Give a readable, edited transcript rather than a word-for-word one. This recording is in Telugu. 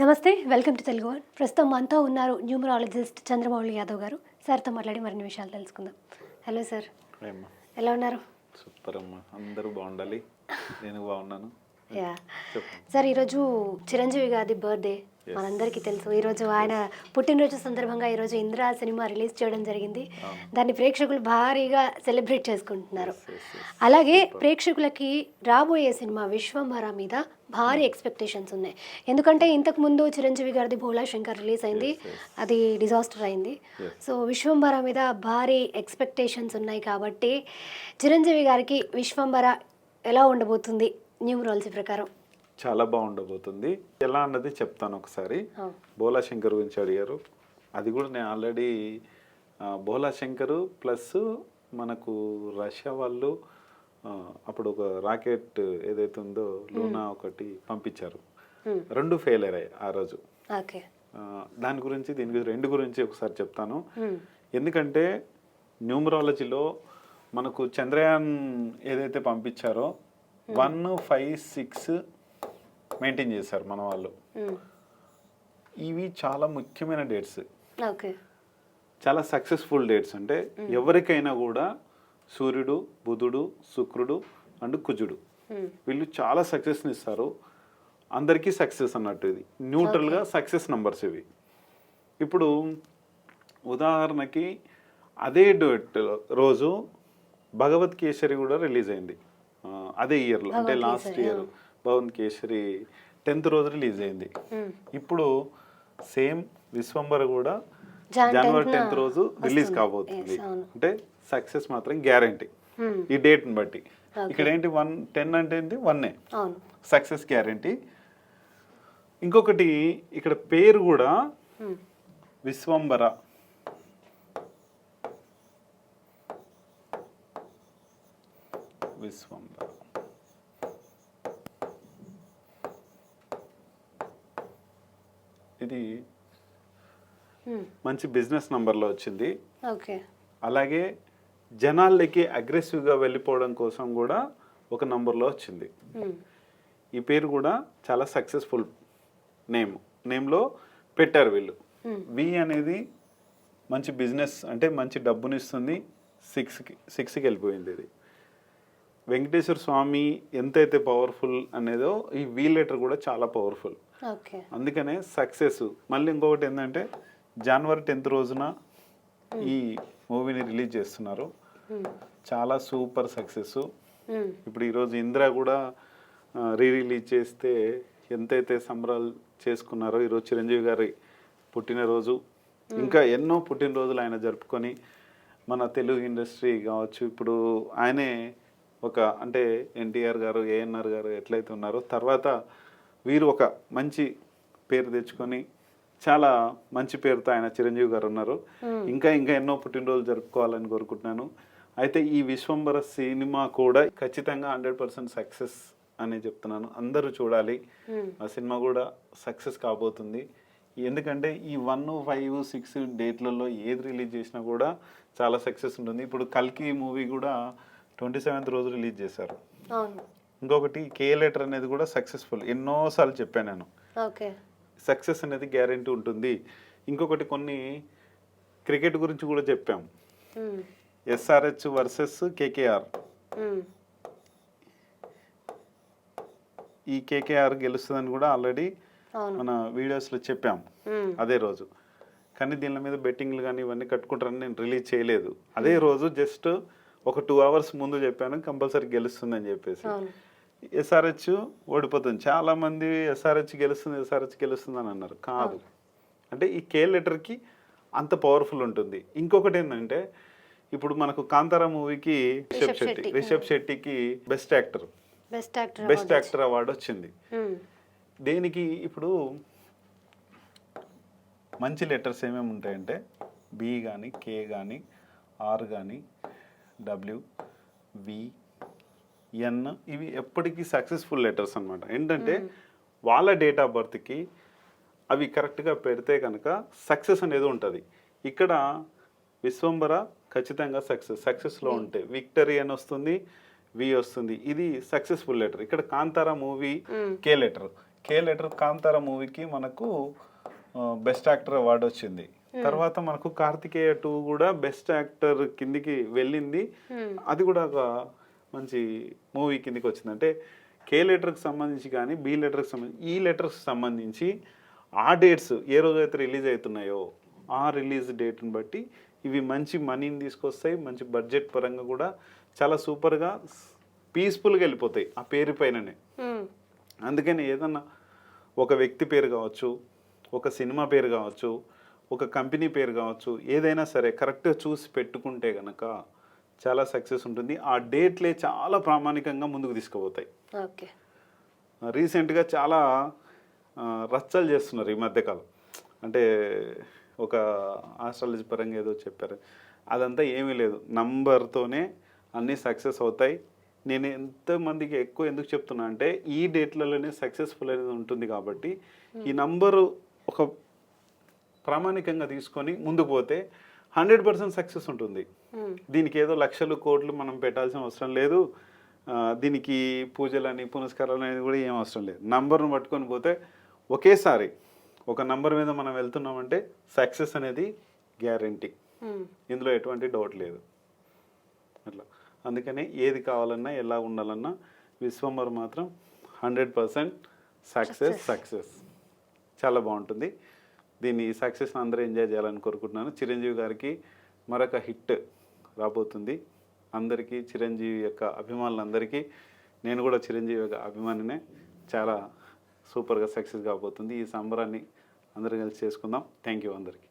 నమస్తే, వెల్కమ్ టు తెలుగు వన్. ప్రస్తుతం మనతో ఉన్నారు న్యూమరాలజిస్ట్ చంద్రమౌళి యాదవ్ గారు. సార్తో మాట్లాడి మరిన్ని విషయాలు తెలుసుకుందాం. హలో సార్, ఎలా ఉన్నారు? సూపర్ అమ్మా, అందరూ బాగుండాలి, నేను బాగున్నాను. యా సార్, ఈరోజు చిరంజీవి గారి బర్త్డే మనందరికీ తెలుసు. ఈరోజు ఆయన పుట్టినరోజు సందర్భంగా ఈరోజు ఇంద్ర సినిమా రిలీజ్ చేయడం జరిగింది. దాన్ని ప్రేక్షకులు భారీగా సెలబ్రేట్ చేసుకుంటున్నారు. అలాగే ప్రేక్షకులకి రాబోయే సినిమా విశ్వంభర మీద భారీ ఎక్స్పెక్టేషన్స్ ఉన్నాయి. ఎందుకంటే ఇంతకుముందు చిరంజీవి గారిది భోలా శంకర్ రిలీజ్ అయింది, అది డిజాస్టర్ అయింది. సో విశ్వంభర మీద భారీ ఎక్స్పెక్టేషన్స్ ఉన్నాయి. కాబట్టి చిరంజీవి గారికి విశ్వంభర ఎలా ఉండబోతుంది న్యూమరాలజీ ప్రకారం? చాలా బాగుండబోతుంది. ఎలా అన్నది చెప్తాను ఒకసారి. భోలా శంకర్ గురించి అడిగారు, అది కూడా నేను ఆల్రెడీ భోలా శంకర్ ప్లస్ మనకు రష్యా వాళ్ళు అప్పుడు ఒక రాకెట్ ఏదైతే ఉందో లూనా ఒకటి పంపించారు, రెండు ఫెయిల్ అయ్యాయి ఆ రోజు. దాని గురించి దీని గురించి రెండు గురించి ఒకసారి చెప్తాను. ఎందుకంటే న్యూమరాలజీలో మనకు చంద్రయాన్ ఏదైతే పంపించారో 1, 5, 6 మెయింటైన్ చేశారు మన వాళ్ళు. ఇవి చాలా ముఖ్యమైన డేట్స్, చాలా సక్సెస్ఫుల్ డేట్స్. అంటే ఎవరికైనా కూడా సూర్యుడు, బుధుడు, శుక్రుడు అండ్ కుజుడు వీళ్ళు చాలా సక్సెస్ని ఇస్తారు. అందరికీ సక్సెస్ అన్నట్టు. ఇది న్యూట్రల్గా సక్సెస్ నంబర్స్ ఇవి. ఇప్పుడు ఉదాహరణకి అదే డేట్ రోజు భగవత్ కేసరి కూడా రిలీజ్ అయింది అదే ఇయర్లో, అంటే లాస్ట్ ఇయర్ భగవత్ కేసరి 10th రోజు రిలీజ్ అయింది. ఇప్పుడు సేమ్ విశ్వంభర కూడా జనవరి 10th రోజు రిలీజ్ కాబోతుంది. అంటే సక్సెస్ మాత్రం గ్యారంటీ ఈ డేట్ని బట్టి. ఇక్కడ ఏంటి 10 అంటే ఏంటి 1 సక్సెస్ గ్యారంటీ. ఇంకొకటి ఇక్కడ పేరు కూడా విశ్వంభర. విశ్వంభర ఇది మంచి బిజినెస్ నంబర్లో వచ్చింది. అలాగే జనాలకి అగ్రెసివ్గా వెళ్ళిపోవడం కోసం కూడా ఒక నంబర్లో వచ్చింది. ఈ పేరు కూడా చాలా సక్సెస్ఫుల్ నేమ్లో పెట్టారు వీళ్ళు. వి అనేది మంచి బిజినెస్, అంటే మంచి డబ్బునిస్తుంది. 6కి వెళ్ళిపోయింది. ఇది వెంకటేశ్వర స్వామి ఎంతైతే పవర్ఫుల్ అనేదో ఈ వి లెటర్ కూడా చాలా పవర్ఫుల్. అందుకనే సక్సెస్. మళ్ళీ ఇంకొకటి ఏంటంటే జనవరి 10th రోజున ఈ మూవీని రిలీజ్ చేస్తున్నారు. చాలా సూపర్ సక్సెస్. ఇప్పుడు ఈరోజు ఇంద్ర కూడా రిలీజ్ చేస్తే ఎంతైతే సంబరాలు చేసుకున్నారో, ఈరోజు చిరంజీవి గారి పుట్టినరోజు, ఇంకా ఎన్నో పుట్టినరోజులు ఆయన జరుపుకొని మన తెలుగు ఇండస్ట్రీ కావచ్చు, ఇప్పుడు ఆయనే ఒక అంటే ఎన్టీఆర్ గారు, ఏఎన్ఆర్ గారు ఎట్లయితే ఉన్నారో, తర్వాత వీరు ఒక మంచి పేరు తెచ్చుకొని చాలా మంచి పేరుతో ఆయన చిరంజీవి గారు ఉన్నారు. ఇంకా ఎన్నో పుట్టినరోజులు జరుపుకోవాలని కోరుకుంటున్నాను. అయితే ఈ విశ్వంభర సినిమా కూడా ఖచ్చితంగా 100% సక్సెస్ అని చెప్తున్నాను. అందరూ చూడాలి. ఆ సినిమా కూడా సక్సెస్ కాబోతుంది. ఎందుకంటే ఈ 1, 5, 6 డేట్లలో ఏది రిలీజ్ చేసినా కూడా చాలా సక్సెస్ ఉంటుంది. ఇప్పుడు కల్కి మూవీ కూడా 27th రోజు రిలీజ్ చేశారు. ఇంకొకటి కే లెటర్ అనేది కూడా సక్సెస్ఫుల్. ఎన్నోసార్లు చెప్పాను నేను, సక్సెస్ అనేది గ్యారెంటీ ఉంటుంది. ఇంకొకటి కొన్ని క్రికెట్ గురించి కూడా చెప్పాం. SRH versus KKR. ఈ కేకేఆర్ గెలుస్తుందని కూడా ఆల్రెడీ మన వీడియోస్లో చెప్పాం అదే రోజు. కానీ దీని మీద బెట్టింగ్లు కానీ ఇవన్నీ కట్టుకుంటారని నేను రిలీజ్ చేయలేదు. అదే రోజు జస్ట్ ఒక 2 hours ముందు చెప్పాను కంపల్సరీ గెలుస్తుందని చెప్పేసి. ఎస్ఆర్హెచ్ ఓడిపోతుంది. చాలామంది ఎస్ఆర్హెచ్ గెలుస్తుంది అని అన్నారు. కాదు, అంటే ఈ కే లెటర్కి అంత పవర్ఫుల్ ఉంటుంది. ఇంకొకటి ఏంటంటే ఇప్పుడు మనకు కాంతారా మూవీకి రిషబ్ శెట్టికి బెస్ట్ యాక్టర్ అవార్డు వచ్చింది. దేనికి? ఇప్పుడు మంచి లెటర్స్ ఏమేమి ఉంటాయంటే బి కానీ, కే కానీ, ఆర్ కానీ, డబ్ల్యూ, వి, ఎన్, ఇవి ఎప్పటికీ సక్సెస్ఫుల్ లెటర్స్ అనమాట. ఏంటంటే వాళ్ళ డేట్ ఆఫ్ బర్త్కి అవి కరెక్ట్గా పెడితే కనుక సక్సెస్ అనేది ఉంటుంది. ఇక్కడ విశ్వంభర ఖచ్చితంగా సక్సెస్లో ఉంటే విక్టరీ అని వస్తుంది, వి వస్తుంది. ఇది సక్సెస్ఫుల్ లెటర్. ఇక్కడ Kantara movie K letter. K letter Kantara మూవీకి మనకు బెస్ట్ యాక్టర్ అవార్డు వచ్చింది. తర్వాత మనకు కార్తికేయ 2 కూడా బెస్ట్ యాక్టర్ కిందికి వెళ్ళింది. అది కూడా ఒక మంచి మూవీ కిందికి వచ్చింది. అంటే కే లెటర్కి సంబంధించి కానీ బి లెటర్కి సంబంధించి ఈ లెటర్కి సంబంధించి ఆ డేట్స్ ఏ రోజైతే రిలీజ్ అవుతున్నాయో ఆ రిలీజ్ డేట్ని బట్టి ఇవి మంచి మనీని తీసుకొస్తాయి. మంచి బడ్జెట్ పరంగా కూడా చాలా సూపర్గా పీస్ఫుల్గా వెళ్ళిపోతాయి ఆ పేరు పైననే. అందుకని ఏదన్నా ఒక వ్యక్తి పేరు కావచ్చు, ఒక సినిమా పేరు కావచ్చు, ఒక కంపెనీ పేరు కావచ్చు, ఏదైనా సరే కరెక్ట్గా చూసి పెట్టుకుంటే కనుక చాలా సక్సెస్ ఉంటుంది. ఆ డేట్లే చాలా ప్రామాణికంగా ముందుకు తీసుకుపోతాయి. ఓకే. రీసెంట్గా చాలా రచ్చలు చేస్తున్నారు ఈ మధ్యకాలం. అంటే ఒక ఆస్ట్రాలజీ పరంగా ఏదో చెప్పారు, అదంతా ఏమీ లేదు, నంబర్తోనే అన్నీ సక్సెస్ అవుతాయి. నేను ఎంతమందికి ఎక్కువ ఎందుకు చెప్తున్నా అంటే ఈ డేట్లలోనే సక్సెస్ఫుల్ అనేది ఉంటుంది కాబట్టి ఈ నంబరు ఒక ప్రామాణికంగా తీసుకొని ముందుకు పోతే 100% సక్సెస్ ఉంటుంది. దీనికి ఏదో లక్షలు కోట్లు మనం పెట్టాల్సిన అవసరం లేదు. దీనికి పూజలని పునస్కారాలు అనేది కూడా ఏం అవసరం లేదు. నంబర్ను పట్టుకొని పోతే ఒకేసారి ఒక నంబర్ మీద మనం వెళ్తున్నామంటే సక్సెస్ అనేది గ్యారంటీ, ఇందులో ఎటువంటి డౌట్ లేదు. అట్లా అందుకనే ఏది కావాలన్నా ఎలా ఉండాలన్నా విశ్వంబర్ మాత్రం 100% సక్సెస్ చాలా బాగుంటుంది. దీన్ని సక్సెస్ని అందరూ ఎంజాయ్ చేయాలని కోరుకుంటున్నాను. చిరంజీవి గారికి మరొక హిట్ రాబోతుంది. అందరికీ చిరంజీవి యొక్క అభిమానులందరికీ, నేను కూడా చిరంజీవి యొక్క అభిమానినే, చాలా సూపర్గా సక్సెస్ కాబోతుంది. ఈ సంబరాన్ని అందరూ కలిసి చేసుకుందాం. థ్యాంక్ యూ అందరికీ.